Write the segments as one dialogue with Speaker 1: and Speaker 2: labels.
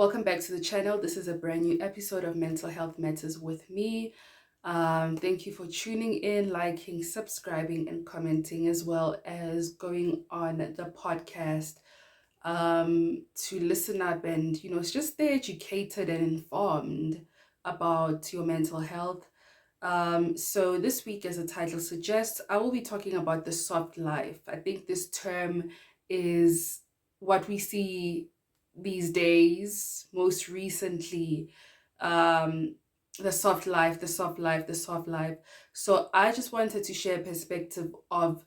Speaker 1: Welcome back to the channel. This is a brand new episode of Mental Health Matters with me. Thank you for tuning in, liking, subscribing, and commenting, as well as going on the podcast to listen up and, just stay educated and informed about your mental health. So this week, as the title suggests, I will be talking about the soft life. I think this term is what we see these days, most recently. Um, the soft life, the soft life, the soft life. So I just wanted to share a perspective of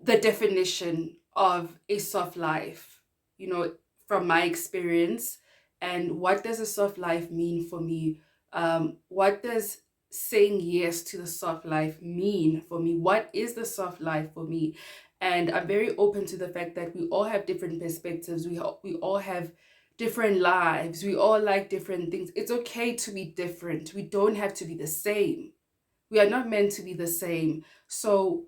Speaker 1: the definition of a soft life, from my experience, and what does a soft life mean for me? What does saying yes to the soft life mean for me? What is the soft life for me? And I'm very open to the fact that we all have different perspectives. We all have different lives. We all like different things. It's okay to be different. We don't have to be the same. We are not meant to be the same. So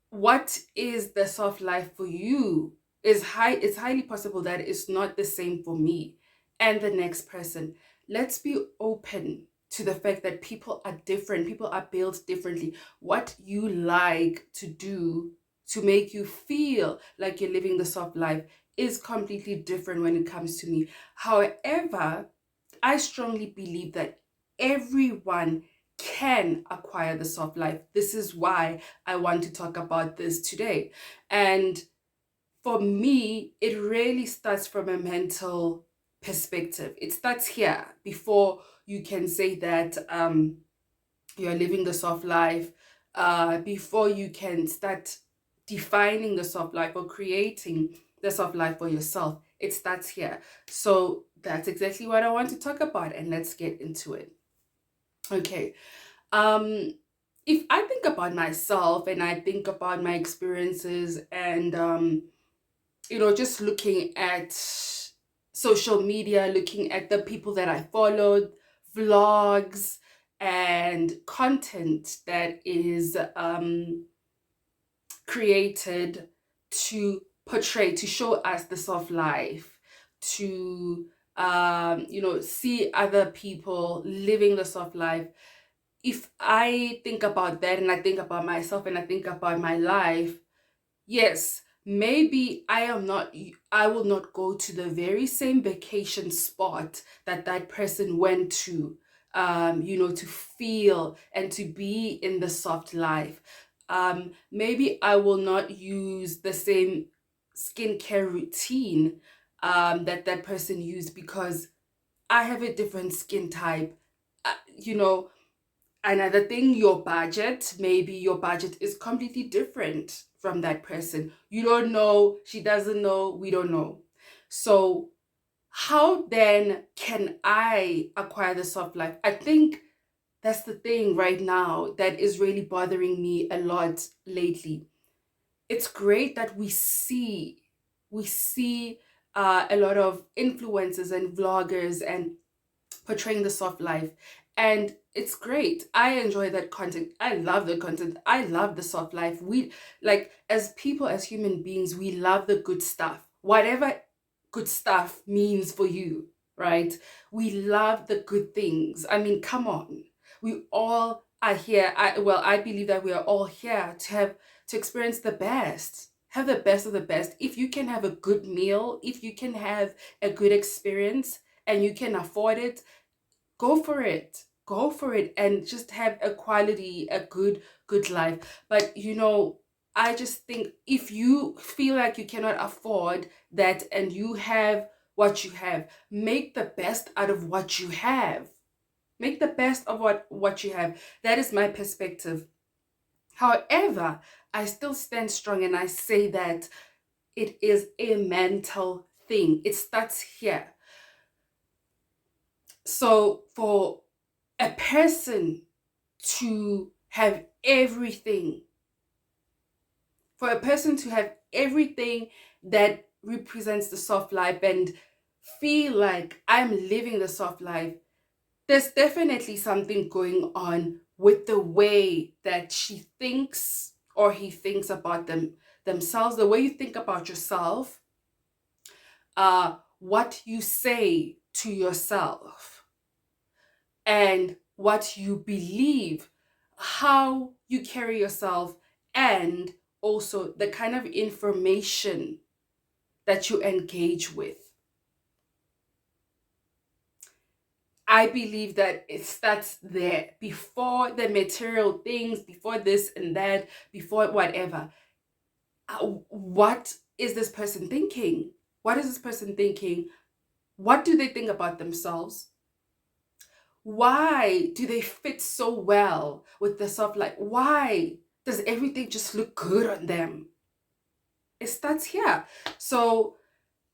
Speaker 1: what is the soft life for you it's highly possible that it's not the same for me and the next person. Let's be open to the fact that people are different, people are built differently. What you like to do to make you feel like you're living the soft life is completely different when it comes to me. However, I strongly believe that everyone can acquire the soft life. This is why I want to talk about this today. And for me, it really starts from a mental perspective. It starts here before you can say that you're living the soft life, before you can start defining the soft life or creating the soft life for yourself. It starts here. So that's exactly what I want to talk about, and let's get into it. Okay. Um, if I think about myself and I think about my experiences and just looking at social media, looking at the people that I followed, vlogs and content that is created to portray, to show us the soft life, to see other people living the soft life. If I think about that and I think about myself and I think about my life, yes, maybe I will not go to the very same vacation spot that that person went to, to feel and to be in the soft life. Maybe I will not use the same skincare routine that that person used because I have a different skin type. You know, Another thing, maybe your budget is completely different from that person. You don't know, she doesn't know, we don't know. So how then can I acquire the soft life? I think that's the thing right now that is really bothering me a lot lately. It's great that we see a lot of influencers and vloggers and portraying the soft life, and it's great. I enjoy that content. I love the content. I love the soft life. We, like, as people, as human beings, we love the good stuff, whatever good stuff means for you, right? We love the good things. I mean, come on. We all are here. I believe that we are all here to experience the best, have the best of the best. If you can have a good meal, if you can have a good experience and you can afford it, go for it. Go for it and just have a good life. But I just think if you feel like you cannot afford that and you have what you have, make the best out of what you have. Make the best of what you have. That is my perspective. However, I still stand strong and I say that it is a mental thing. It starts here. So for a person to have everything, for a person to have everything that represents the soft life and feel like I'm living the soft life, there's definitely something going on with the way that she thinks or he thinks about themselves, the way you think about yourself. what you say to yourself and what you believe, how you carry yourself, and also the kind of information that you engage with. I believe that it starts there before the material things, before this and that, before whatever. What is this person thinking? What is this person thinking? What do they think about themselves? Why do they fit so well with the soft life? Why does everything just look good on them? It starts here. So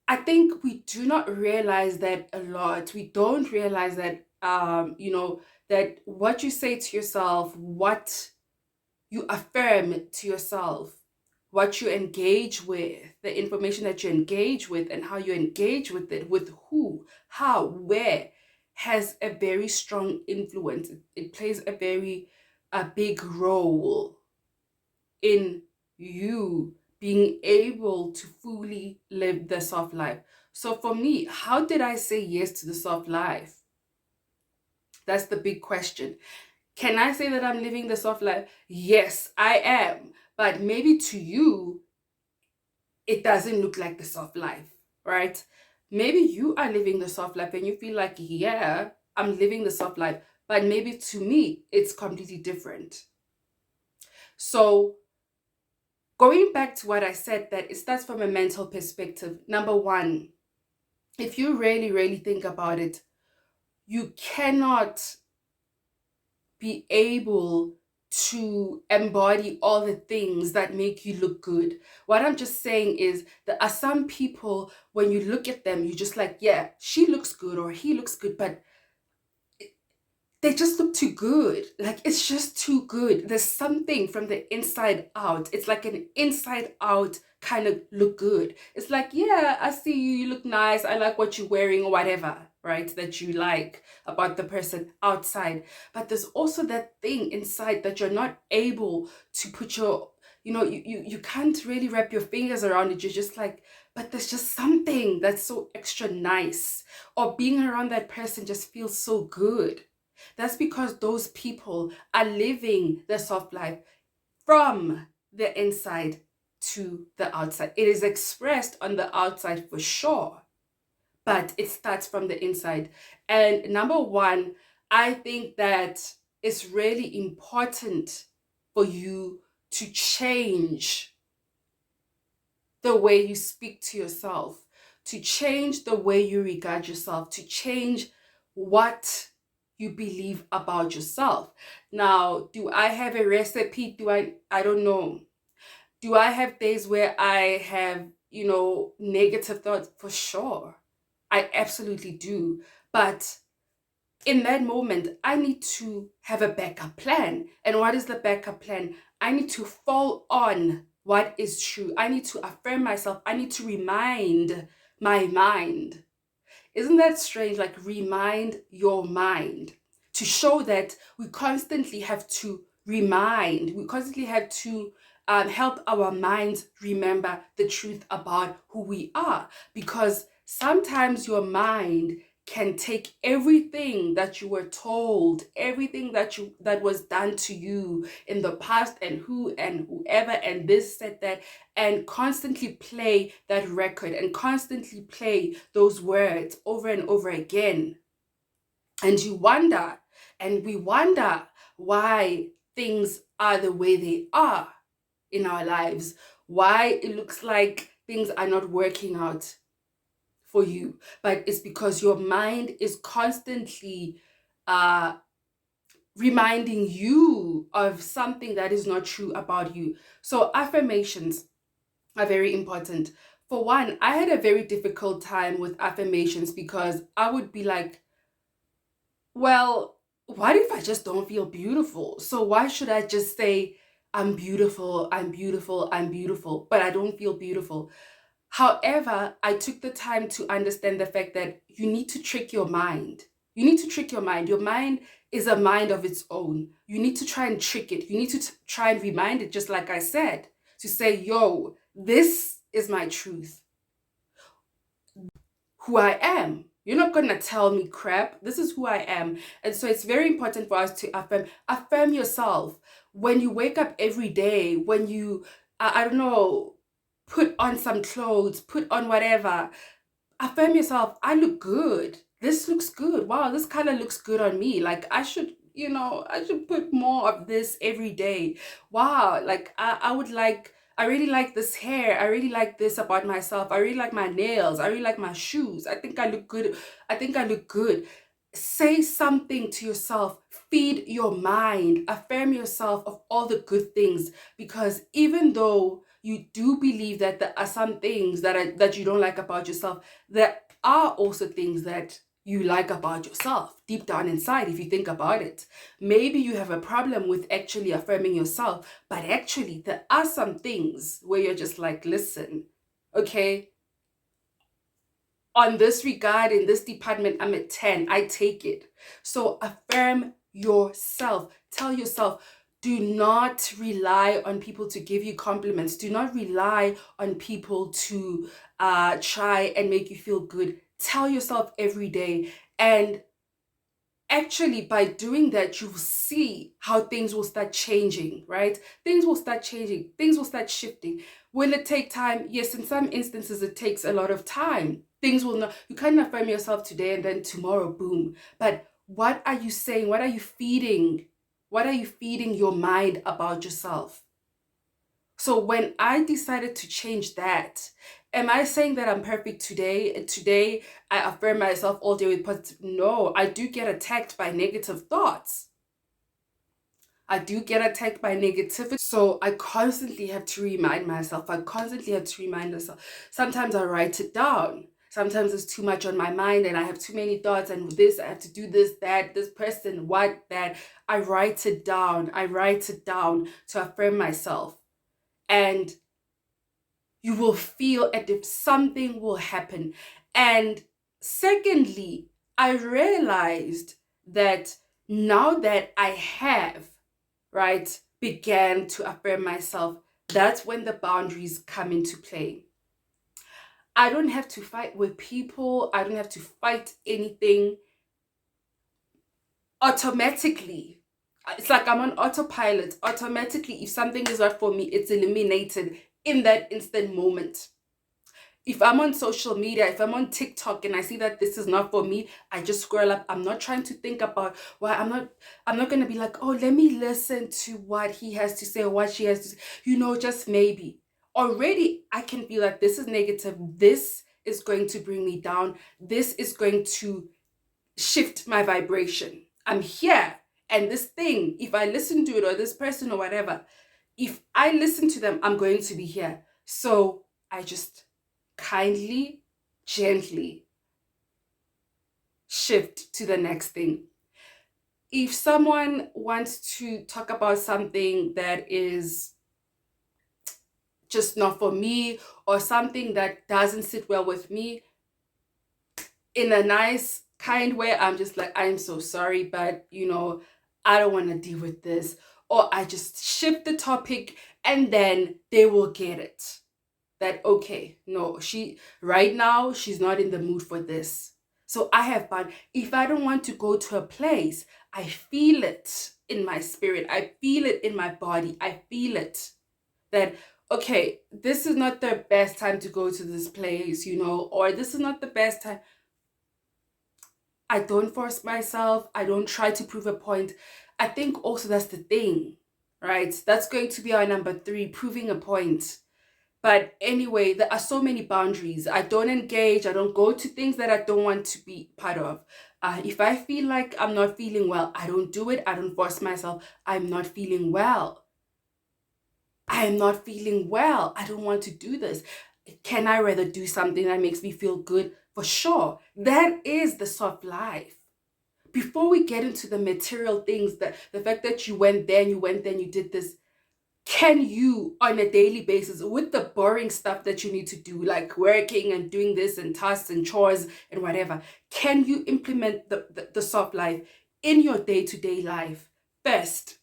Speaker 1: I think we do not realize that a lot. We don't realize that, that what you say to yourself, what you affirm to yourself, what you engage with, the information that you engage with, and how you engage with it, with who, how, where, has a very strong influence. It plays a big role in you being able to fully live the soft life. So for me, how did I say yes to the soft life? That's the big question. Can I say that I'm living the soft life? Yes, I am. But maybe to you, it doesn't look like the soft life, right? Maybe you are living the soft life and you feel like, yeah, I'm living the soft life. But maybe to me, it's completely different. So going back to what I said, that it starts from a mental perspective. Number one, if you really, really think about it, you cannot be able to embody all the things that make you look good. What I'm just saying is there are some people, when you look at them, you just like, yeah, she looks good or he looks good, but they just look too good. Like, it's just too good. There's something from the inside out. It's like an inside out kind of look good. It's like, yeah, I see you, you look nice. I like what you're wearing or whatever, right? That you like about the person outside. But there's also that thing inside that you're not able to put your, you can't really wrap your fingers around it. You're just like, but there's just something that's so extra nice. Or being around that person just feels so good. That's because those people are living the soft life from the inside to the outside. It is expressed on the outside for sure, but it starts from the inside. And number one, I think that it's really important for you to change the way you speak to yourself, to change the way you regard yourself, to change what you believe about yourself. Now, do I have a recipe? I don't know. Do I have days where I have, negative thoughts? For sure. I absolutely do. But in that moment, I need to have a backup plan. And what is the backup plan? I need to fall on what is true. I need to affirm myself. I need to remind my mind. Isn't that strange? Like, remind your mind, to show that we constantly have to we constantly have to help our minds remember the truth about who we are. Because sometimes your mind can take everything that you were told, everything that was done to you in the past, and who and whoever and this said that, and constantly play that record and constantly play those words over and over again. And you wonder, and we wonder, why things are the way they are in our lives, why it looks like things are not working out for you. But it's because your mind is constantly uh reminding you of something that is not true about you. So affirmations are very important. For one, I had a very difficult time with affirmations because I would be like, well, what if I just don't feel beautiful? So why should I just say I'm beautiful, I'm beautiful, I'm beautiful, but I don't feel beautiful? However, I took the time to understand the fact that you need to trick your mind. You need to trick your mind. Your mind is a mind of its own. You need to try and trick it. You need to try and remind it, just like I said, to say, yo, this is my truth. who I am. You're not going to tell me crap. This is who I am. And so it's very important for us to affirm yourself. When you wake up every day, when you, I don't know, put on some clothes, put on whatever, affirm yourself. I look good. This looks good. Wow, this color looks good on me. Like I should, I should put more of this every day. Wow, like I would like, I really like this hair. I really like this about myself. I really like my nails. I really like my shoes. I think I look good. I think I look good. Say something to yourself. Feed your mind. Affirm yourself of all the good things, because even though you do believe that there are some things that you don't like about yourself, there are also things that you like about yourself deep down inside. If you think about it, maybe you have a problem with actually affirming yourself, but actually there are some things where you're just like, listen, okay, on this regard, in this department, I'm at 10. I take it. So affirm yourself. Tell yourself, do not rely on people to give you compliments. Do not rely on people to try and make you feel good. Tell yourself every day. And actually, by doing that, you will see how things will start changing, right? Things will start changing. Things will start shifting. Will it take time? Yes, in some instances, it takes a lot of time. Things will not, you can't affirm yourself today and then tomorrow, boom. But what are you saying? What are you feeding? What are you feeding your mind about yourself? So when I decided to change that, am I saying that I'm perfect today? Today, I affirm myself all day with positive. No, I do get attacked by negative thoughts. I do get attacked by negativity. So I constantly have to remind myself. I constantly have to remind myself. Sometimes I write it down. Sometimes it's too much on my mind and I have too many thoughts, and this, I have to do this, that, this person, what, that. I write it down. I write it down to affirm myself. And you will feel as if something will happen. And secondly, I realized that now that I have, right, began to affirm myself, that's when the boundaries come into play. I don't have to fight with people. I don't have to fight anything. Automatically, it's like I'm on autopilot. Automatically, if something is not for me, it's eliminated in that instant moment. If I'm on social media, if I'm on TikTok and I see that this is not for me, I just scroll up. I'm not trying to think about why. I'm not going to be like, oh, let me listen to what he has to say or what she has to say. Just maybe. Already I can feel like this is negative. This is going to bring me down. This is going to shift my vibration. I'm here. And this thing, if I listen to it, or this person or whatever, if I listen to them, I'm going to be here. So I just kindly, gently shift to the next thing. If someone wants to talk about something that is just not for me, or something that doesn't sit well with me, in a nice, kind way, I'm just like, I'm so sorry, but I don't want to deal with this. Or I just shift the topic and then they will get it. That, okay, no, right now, she's not in the mood for this. So I have fun. If I don't want to go to a place, I feel it in my spirit. I feel it in my body. I feel it that, okay, this is not the best time to go to this place, or this is not the best time. I don't force myself. I don't try to prove a point. I think also that's the thing, right? That's going to be our number 3, proving a point. But anyway, there are so many boundaries. I don't engage. I don't go to things that I don't want to be part of. If I feel like I'm not feeling well, I don't do it. I don't force myself. I'm not feeling well. I am not feeling well. I don't want to do this. Can I rather do something that makes me feel good? For sure. That is the soft life. Before we get into the material things, that the fact that you went there and you went there and you did this, can you, on a daily basis, with the boring stuff that you need to do, like working and doing this and tasks and chores and whatever, can you implement the soft life in your day-to-day life first,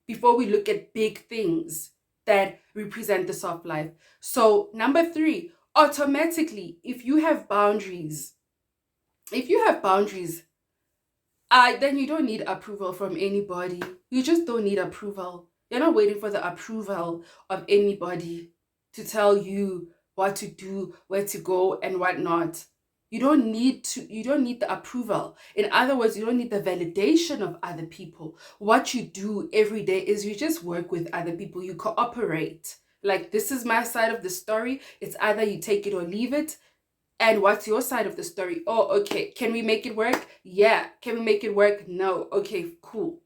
Speaker 1: before we look at big things that represent the soft life? So number 3, automatically, if you have boundaries, If you have boundaries, then you don't need approval from anybody. You just don't need approval. You're not waiting for the approval of anybody to tell you what to do, where to go, and what not. You don't need the approval. In other words, you don't need the validation of other people. What you do every day is you just work with other people. You cooperate. Like, this is my side of the story. It's either you take it or leave it. And what's your side of the story? Oh, okay. Can we make it work? Yeah. Can we make it work? No. Okay, cool.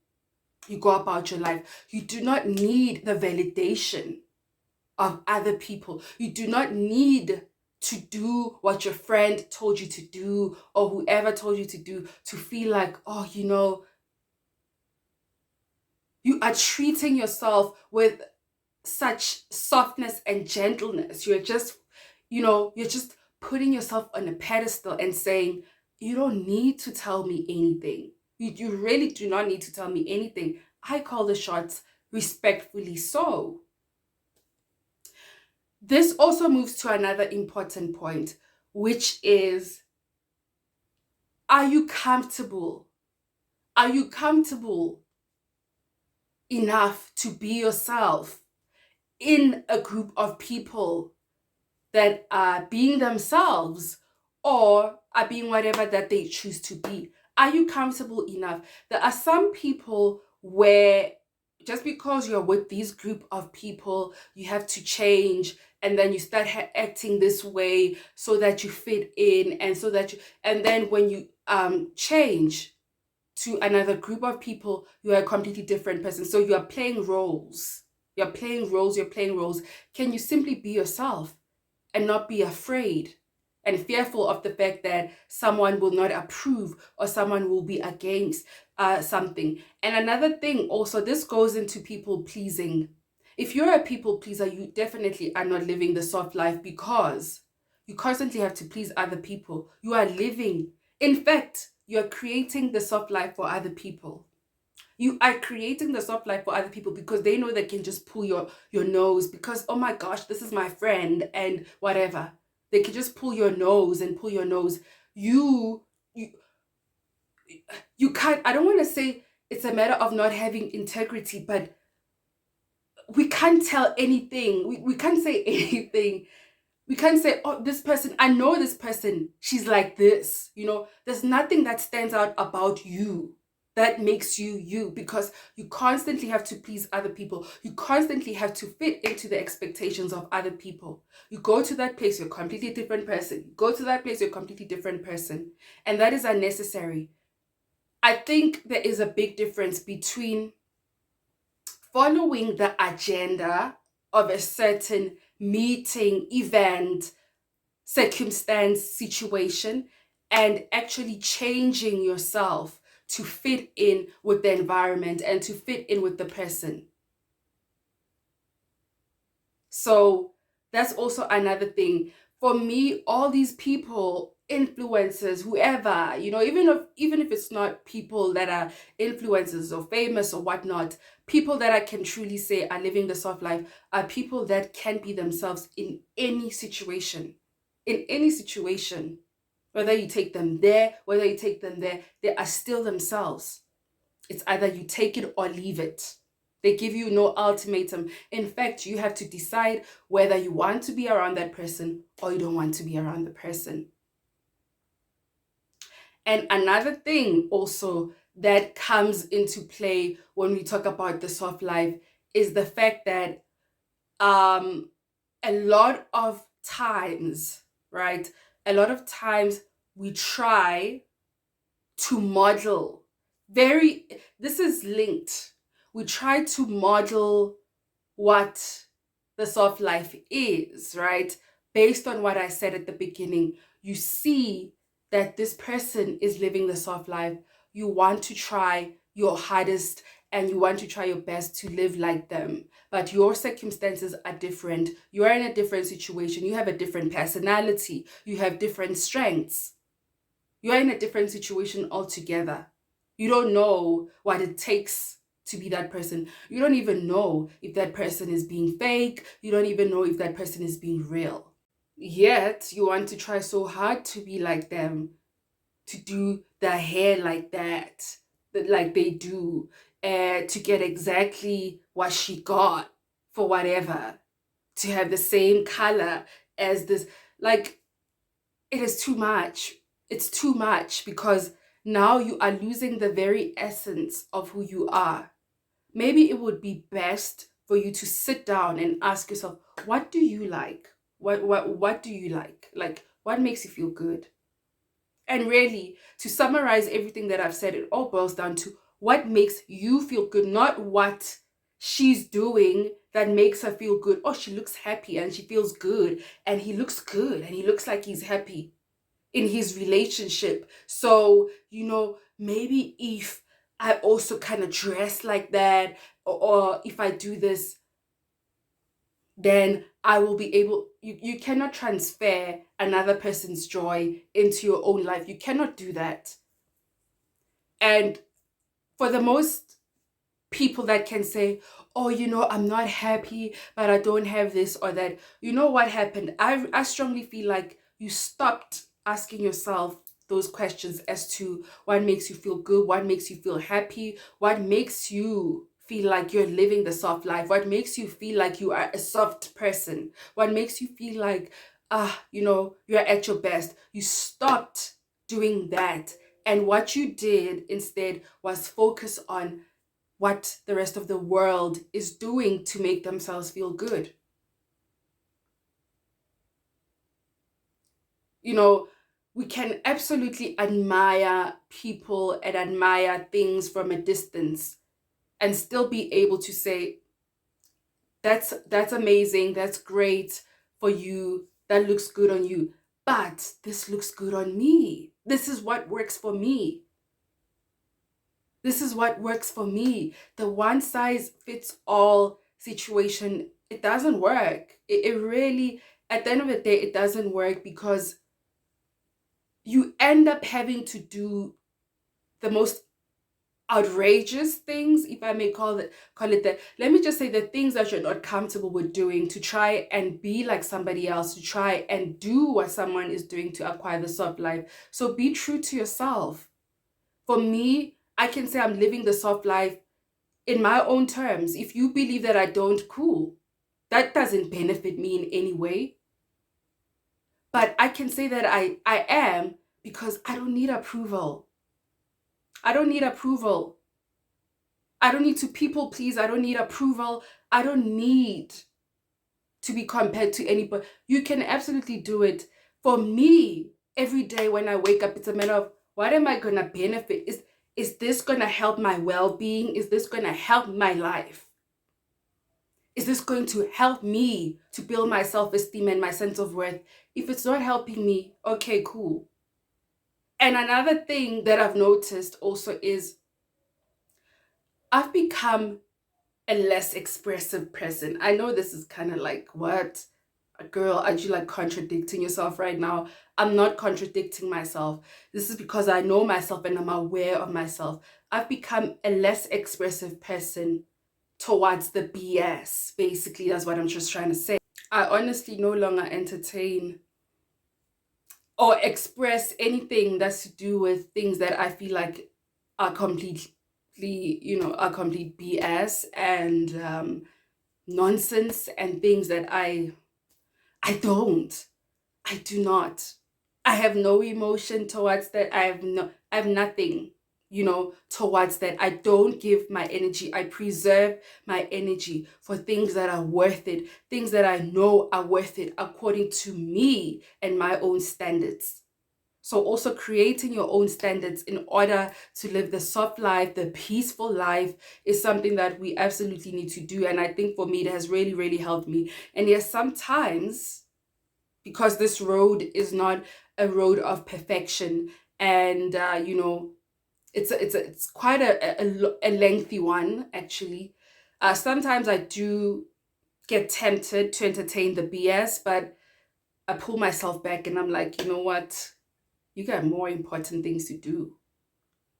Speaker 1: You go about your life. You do not need the validation of other people. You do not need to do what your friend told you to do or whoever told you to do to feel like, oh, you are treating yourself with such softness and gentleness. You're just putting yourself on a pedestal and saying, you don't need to tell me anything. You really do not need to tell me anything. I call the shots, respectfully so. This also moves to another important point, which is, are you comfortable? Are you comfortable enough to be yourself in a group of people that are being themselves or are being whatever that they choose to be? Are you comfortable enough? There are some people where just because you're with these group of people, you have to change, and then you start acting this way so that you fit in, and then when you change to another group of people, you are a completely different person. So you are playing roles. You're playing roles. You're playing roles. Can you simply be yourself and not be afraid and fearful of the fact that someone will not approve or someone will be against something? And another thing also, this goes into people pleasing. If you're a people pleaser, you definitely are not living the soft life, because you constantly have to please other people. You are living, in fact, you're creating the soft life for other people. You are creating the soft life for other people because they know they can just pull your nose because, oh my gosh, this is my friend and whatever. They can just pull your nose and pull your nose. You you you can't. I don't want to say it's a matter of not having integrity, but we can't tell anything. We can't say anything. We can't say, oh, this person, I know this person, she's like this. There's nothing that stands out about you that makes you you, because you constantly have to please other people. You constantly have to fit into the expectations of other people. You go to that place, you're a completely different person. You go to that place, you're a completely different person. And that is unnecessary. I think there is a big difference between following the agenda of a certain meeting, event, circumstance, situation, and actually changing yourself to fit in with the environment and to fit in with the person. So that's also another thing. For me, all these people, influencers, whoever, even if it's not people that are influencers or famous or whatnot, people that I can truly say are living the soft life are people that can be themselves in any situation. In any situation. Whether you take them there, whether you take them there, they are still themselves. It's either you take it or leave it. They give you no ultimatum. In fact, you have to decide whether you want to be around that person or you don't want to be around the person. And another thing also that comes into play when we talk about the soft life is the fact that a lot of times, right? A lot of times we try to model this is linked. We try to model what the soft life is, right? Based on what I said at the beginning, you see that this person is living the soft life. You want to try your hardest and you want to try your best to live like them. But your circumstances are different. You are in a different situation. You have a different personality. You have different strengths. You are in a different situation altogether. You don't know what it takes to be that person. You don't even know if that person is being fake. You don't even know if that person is being real. Yet, you want to try so hard to be like them. to do their hair like that, like they do, to get exactly what she got for whatever, to have the same color as this. Like, it is too much. It's too much because now you are losing the very essence of who you are. Maybe it would be best for you to sit down and ask yourself, what do you like? What do you like? Like, what makes you feel good? And really, to summarize everything that I've said, it all boils down to what makes you feel good, not what she's doing that makes her feel good. Oh, she looks happy and she feels good, and he looks good and he looks like he's happy in his relationship. So, maybe if I also kind of dress like that, or if I do this, then I will be able. You cannot transfer another person's joy into your own life. You cannot do that. And for the most people that can say, oh, I'm not happy, but I don't have this or that. You know what happened? I strongly feel like you stopped asking yourself those questions as to what makes you feel good, what makes you feel happy, what makes you feel like you're living the soft life, what makes you feel like you are a soft person, what makes you feel like, you're at your best. You stopped doing that. And what you did instead was focus on what the rest of the world is doing to make themselves feel good. You know, we can absolutely admire people and admire things from a distance and still be able to say, that's amazing, that's great for you, that looks good on you. But this looks good on me. This is what works for me. This is what works for me. The one size fits all situation, it doesn't work. It really, at the end of the day, it doesn't work because you end up having to do the most outrageous things, if I may call it that. Let me just say the things that you're not comfortable with doing to try and be like somebody else, to try and do what someone is doing to acquire the soft life. So be true to yourself. For me, I can say I'm living the soft life in my own terms. If you believe that I don't, cool. That doesn't benefit me in any way. But I can say that I am, because I don't need approval. I don't need approval. I don't need to people please. I don't need approval. I don't need to be compared to anybody. You can absolutely do it. For me, every day when I wake up, it's a matter of, what am I going to benefit? Is this going to help my well-being? Is this going to help my life? Is this going to help me to build my self-esteem and my sense of worth? If it's not helping me, okay, cool. And another thing that I've noticed also is I've become a less expressive person. I know this is kind of like, what? Girl, are you like contradicting yourself right now? I'm not contradicting myself. This is because I know myself and I'm aware of myself. I've become a less expressive person towards the BS. Basically, that's what I'm just trying to say. I honestly no longer entertain or express anything that's to do with things that I feel like are completely, are complete BS and nonsense, and things that I do not. I have no emotion towards that. I have nothing, towards that. I don't give my energy. I preserve my energy for things that are worth it, things that I know are worth it according to me and my own standards. So also creating your own standards in order to live the soft life, the peaceful life, is something that we absolutely need to do. And I think for me, it has really, really helped me. And yes, sometimes, because this road is not a road of perfection, and it's quite a lengthy one, actually. Sometimes I do get tempted to entertain the BS, but I pull myself back and I'm like, you know what? You got more important things to do.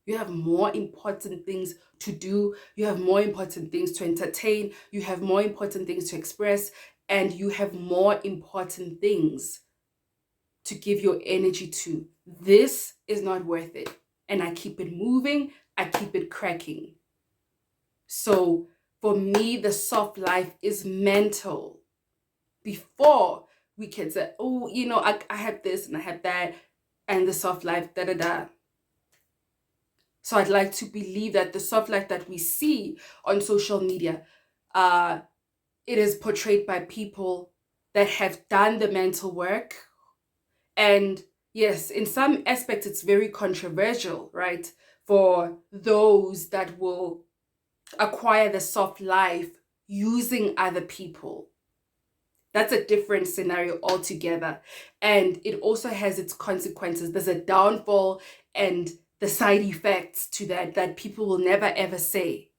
Speaker 1: You have more important things to do. You have more important things to entertain. You have more important things to express. And you have more important things to give your energy to. This is not worth it. And I keep it moving, I keep it cracking. So for me, the soft life is mental. Before we can say, oh, I have this and I have that, and the soft life, da da da. So I'd like to believe that the soft life that we see on social media, it is portrayed by people that have done the mental work. And yes, in some aspects, it's very controversial, right? For those that will acquire the soft life using other people. That's a different scenario altogether. And it also has its consequences. There's a downfall and the side effects to that people will never ever say.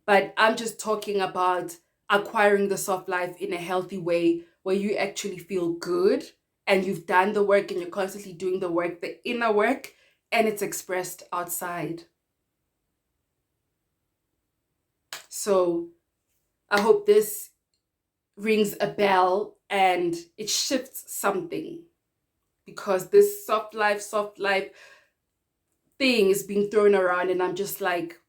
Speaker 1: But I'm just talking about acquiring the soft life in a healthy way where you actually feel good and you've done the work and you're constantly doing the work, the inner work, and it's expressed outside. So I hope this rings a bell and it shifts something, because this soft life thing is being thrown around, and I'm just like,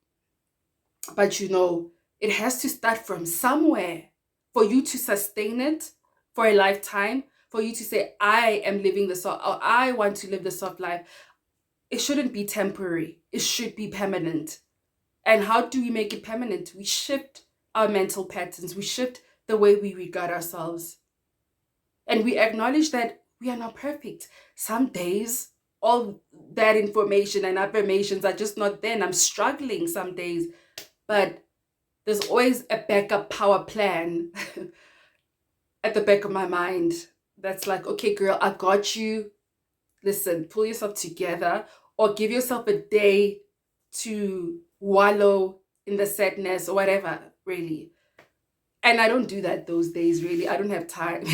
Speaker 1: but it has to start from somewhere for you to sustain it for a lifetime, for you to say, I am living the soft, or I want to live the soft life. It shouldn't be temporary. It should be permanent. And how do we make it permanent? We shift our mental patterns. We shift the way we regard ourselves. And we acknowledge that we are not perfect. Some days, all that information and affirmations are just not there. And I'm struggling some days. But there's always a backup power plan at the back of my mind that's like, okay, girl, I got you. Listen, pull yourself together, or give yourself a day to wallow in the sadness or whatever, really. And I don't do that those days, really. I don't have time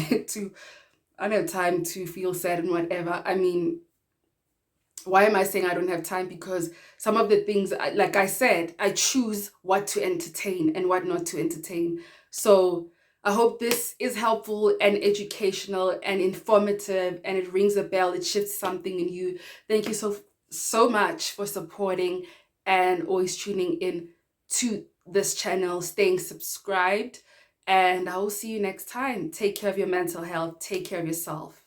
Speaker 1: to feel sad and whatever. I mean, why am I saying I don't have time? Because some of the things, like I said, I choose what to entertain and what not to entertain. So I hope this is helpful and educational and informative, and it rings a bell. It shifts something in you. Thank you so much for supporting and always tuning in to this channel, staying subscribed. And I will see you next time. Take care of your mental health. Take care of yourself.